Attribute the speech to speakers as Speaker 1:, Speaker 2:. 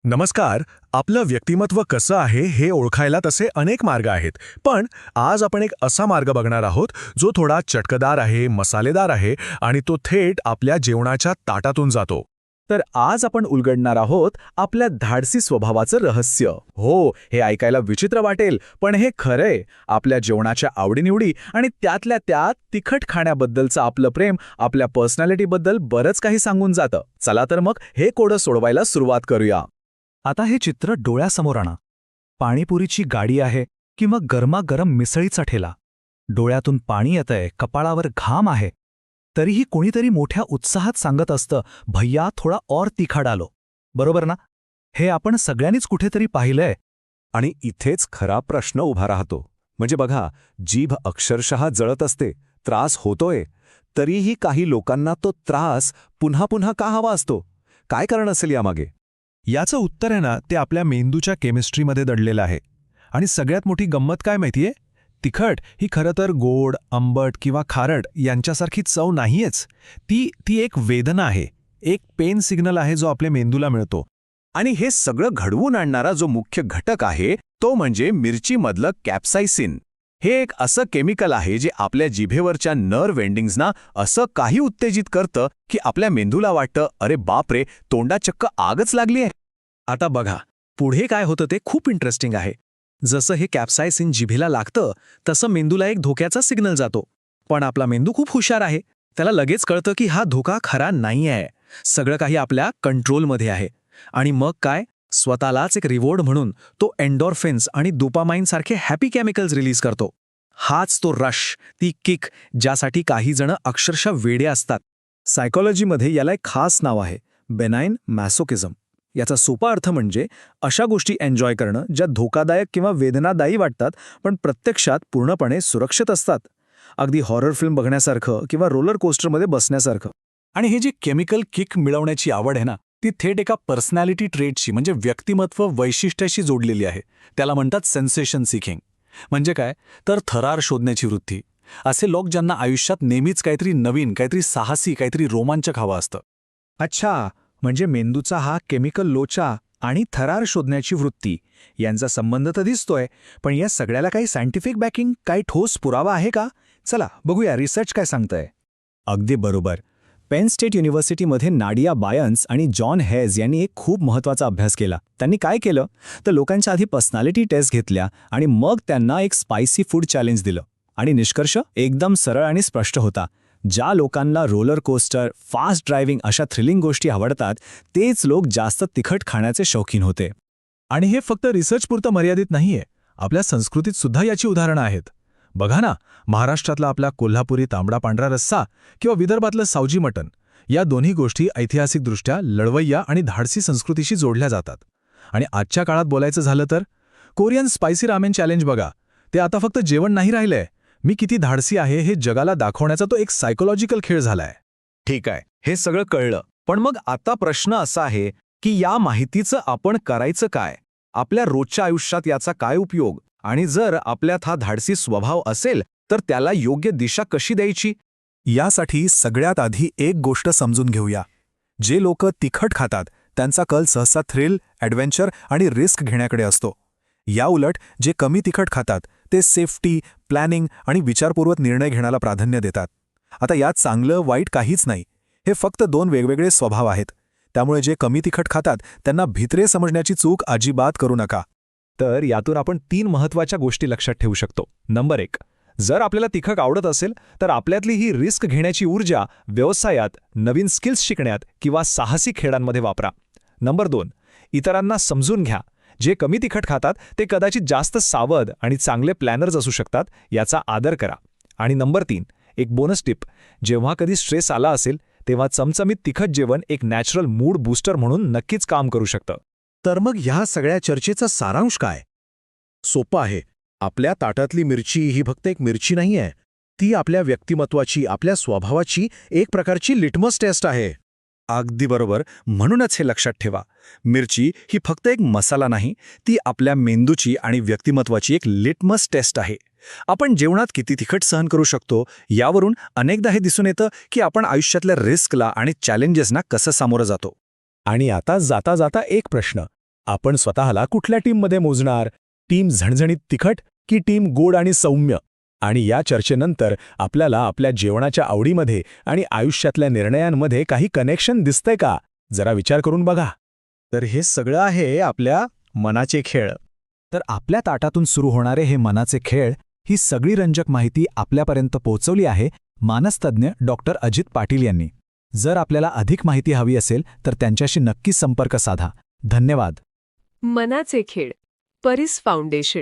Speaker 1: नमस्कार. आपलं व्यक्तिमत्व कसं आहे हे ओळखायला तसे अनेक मार्ग आहेत. पण आज आपण एक असा मार्ग बघणार आहोत जो थोडा चटकदार आहे, मसालेदार आहे आणि तो थेट आपल्या जेवणाच्या ताटातून जातो.
Speaker 2: तर आज आपण उलगडणार आहोत आपल्या धाडसी स्वभावाचं रहस्य. हो, हे ऐकायला विचित्र वाटेल, पण हे खरंय. आपल्या जेवणाच्या आवडीनिवडी आणि त्यातल्या त्यात तिखट खाण्याबद्दलचं आपलं प्रेम आपल्या पर्सनॅलिटीबद्दल बरंच काही सांगून जातं. चला तर मग हे कोडं सोडवायला सुरुवात करूया. आता हे चित्र डोळ्यासमोर आणा. पाणीपुरीची गाडी आहे किंवा गरमागरम मिसळीचा ठेला. डोळ्यातून पाणी येतंय, कपाळावर घाम आहे. तरीही कोणीतरी मोठ्या उत्साहात सांगत असतं, भैया थोडा और तिखा डालो. बरोबर ना? हे आपण सगळ्यांनीच कुठेतरी पाहिलंय.
Speaker 3: आणि इथेच खरा प्रश्न उभा राहतो. म्हणजे बघा, जीभ अक्षरशः जळत असते, त्रास होतोय, तरीही काही लोकांना तो त्रास पुन्हा पुन्हा का हवा असतो? काय कारण असेल यामागे?
Speaker 1: याचं उत्तर आहे ना, ते आपल्या मेंदूच्या केमिस्ट्रीमध्ये दडलेलं आहे. आणि सगळ्यात मोठी गंमत काय माहितीये? तिखट ही खरं तर गोड, आंबट किंवा खारट यांच्यासारखी चव नाहीयेच. ती एक वेदना आहे, एक पेन सिग्नल आहे जो आपल्या मेंदूला मिळतो.
Speaker 3: आणि हे सगळं घडवून आणणारा जो मुख्य घटक आहे तो म्हणजे मिरचीमधलं कॅप्साइसिन. हे एक असं केमिकल आहे जे आपल्या जिभेवरच्या नर्व्ह एंडिंग्सना असं काही उत्तेजित करतं की आपल्या मेंदूला वाटतं, अरे बापरे, तोंडात चक्क आगच लागली आहे.
Speaker 2: आता बघा, पुढे काय होतं ते खूप इंटरेस्टिंग आहे. जसं हे कॅप्सायसिन जिभेला लागतं तसं मेंदूला एक धोक्याचा सिग्नल जातो. पण आपला मेंदू खूप हुशार आहे. त्याला लगेच कळतं की हा धोका खरा नाही आहे. सगळं काही आपल्या कंट्रोलमध्ये आहे. आणि मग काय, स्वतःलाच एक रिवॉर्ड म्हणून तो एंडोर्फिन्स आणि डोपामाइन सारखे हॅपी केमिकल्स रिलीज करतो. हाच तो रश, ती किक, ज्यासाठी काही जण अक्षरशः वेडे असतात. सायकोलॉजीमध्ये याला एक खास नाव आहे, बेनाइन मॅसोकिझम. याचा सोपा अर्थ म्हणजे अशा गोष्टी एन्जॉय करणं ज्या धोकादायक किंवा वेदनादायी वाटतात पण प्रत्यक्षात पूर्णपणे सुरक्षित असतात. अगदी हॉरर फिल्म बघण्यासारखं किंवा रोलर कोस्टरमध्ये बसण्यासारखं. आणि हे जी केमिकल किक मिळवण्याची आवड आहे ना, ती थेट एका पर्सनॅलिटी ट्रेटशी म्हणजे व्यक्तिमत्व वैशिष्ट्याशी जोडलेली आहे. त्याला म्हणतात सेन्सेशन सिकिंग. म्हणजे काय तर थरार शोधण्याची वृत्ती. असे लोक ज्यांना आयुष्यात नेहमीच काहीतरी नवीन, काहीतरी साहसी, काहीतरी रोमांचक हवं असतं. अच्छा, म्हणजे मेंदूचा हा केमिकल लोचा आणि थरार शोधण्याची वृत्ती यांचा संबंध तर दिसतोय, पण या सगळ्याला काही सायंटिफिक बॅकिंग, काही ठोस पुरावा आहे का? चला बघूया रिसर्च काय सांगतंय. अगदी बरोबर. पेन स्टेट युनिव्हर्सिटीमध्ये नाडिया बायन्स आणि जॉन हेज यांनी एक खूप महत्त्वाचा अभ्यास केला. त्यांनी काय केलं तर लोकांच्या आधी पर्सनॅलिटी टेस्ट घेतल्या आणि मग त्यांना एक स्पायसी फूड चॅलेंज दिलं. आणि निष्कर्ष एकदम सरळ आणि स्पष्ट होता. ज्या लोकांना रोलर कोस्टर, फास्ट ड्रायव्हिंग अशा थ्रिलिंग गोष्टी आवडतात तेच लोक जास्त तिखट खाण्याचे शौकीन होते. आणि हे फक्त रिसर्चपुरतं मर्यादित नाहीये. आपल्या संस्कृतीत सुद्धा याची उदाहरणं आहेत. बघा ना, महाराष्ट्रातला आपला कोल्हापुरी तांबडा पांढरा रस्सा किंवा विदर्भातलं सावजी मटण, या दोन्ही गोष्टी ऐतिहासिकदृष्ट्या लढवय्या आणि धाडसी संस्कृतीशी जोडल्या जातात. आणि आजच्या काळात बोलायचं झालं तर कोरियन स्पायसी रामेन चॅलेंज बघा. ते आता फक्त जेवण नाही राहिलंय, मी किती धाडसी आहे हे जगाला दाखवण्याचा तो एक सायकोलॉजिकल खेळ झालाय. ठीक आहे, हे सगळं कळलं. पण मग आता प्रश्न असा आहे की या माहितीचं आपण करायचं काय? आपल्या रोजच्या आयुष्यात याचा काय उपयोग? आणि जर आपल्यात हा धाडसी स्वभाव असेल तर त्याला योग्य दिशा कशी द्यायची? यासाठी सगळ्यात आधी एक गोष्ट समजून घेऊया. जे लोक तिखट खातात त्यांचा कल सहसा थ्रिल, ॲडव्हेंचर आणि रिस्क घेण्याकडे असतो. याउलट जे कमी तिखट खातात ते सेफ्टी, प्लॅनिंग आणि विचारपूर्वक निर्णय घेण्याला प्राधान्य देतात. आता यात चांगलं वाईट काहीच नाही. हे फक्त दोन वेगवेगळे स्वभाव आहेत. त्यामुळे जे कमी तिखट खातात त्यांना भित्रे समजण्याची चूक अजिबात करू नका. तर यातून आपण 3 महत्त्वाच्या गोष्टी लक्षात ठेवू शकतो. नंबर 1, जर आपल्याला तिखट आवडत असेल तर आपल्यातली ही रिस्क घेण्याची ऊर्जा व्यवसायात, नवीन स्किल्स शिकण्यात किंवा साहसी खेळांमध्ये वापरा. नंबर 2, इतरांना समजून घ्या. जे कमी तिखट खातात ते कदाचित जास्त सावध आणि चांगले प्लॅनर्स असू शकतात, याचा आदर करा. आणि नंबर 3, एक बोनस टिप, जेव्हा कधी स्ट्रेस आला असेल तेव्हा चमचमीत तिखट जेवण एक नॅचरल मूड बूस्टर म्हणून नक्कीच काम करू शकतं.
Speaker 1: तर मग ह्या सगळ्या चर्चेचा सारांश काय? सोपं आहे. आपल्या ताटातली मिरची ही फक्त एक मिरची नाहीये. ती आपल्या व्यक्तिमत्वाची, आपल्या स्वभावाची एक प्रकारची लिटमस टेस्ट आहे. अगदी बरोबर. म्हणूनच हे लक्षात ठेवा, मिरची ही फक्त एक मसाला नाही, ती आपल्या मेंदूची आणि व्यक्तिमत्वाची एक लिटमस टेस्ट आहे. आपण जेवणात किती तिखट सहन करू शकतो यावरून अनेकदा हे दिसून येतं की आपण आयुष्यातल्या रिस्कला आणि चॅलेंजेसना कसं सामोरं जातो. आणि आता जाता जाता एक प्रश्न, आपण स्वतःला कुठल्या टीममध्ये मोजणार? टीम झणझणीत तिखट की टीम गोड आणि सौम्य? आणि या चर्चेनंतर आपल्याला आपल्या जेवणाच्या आवडीमध्ये आणि आयुष्यातल्या निर्णयांमध्ये काही कनेक्शन दिसतंय का? जरा विचार करून बघा.
Speaker 2: तर हे सगळं आहे आपल्या मनाचे खेळ. तर आपल्या ताटातून सुरू होणारे हे मनाचे खेळ, ही सगळी रंजक माहिती आपल्यापर्यंत पोहोचवली आहे मानसतज्ञ डॉक्टर अजित पाटील यांनी. जर आपल्याला अधिक माहिती हवी असेल तर त्यांच्याशी नक्की संपर्क साधा. धन्यवाद.
Speaker 4: मनाचे खेळ, परिस फाउंडेशन.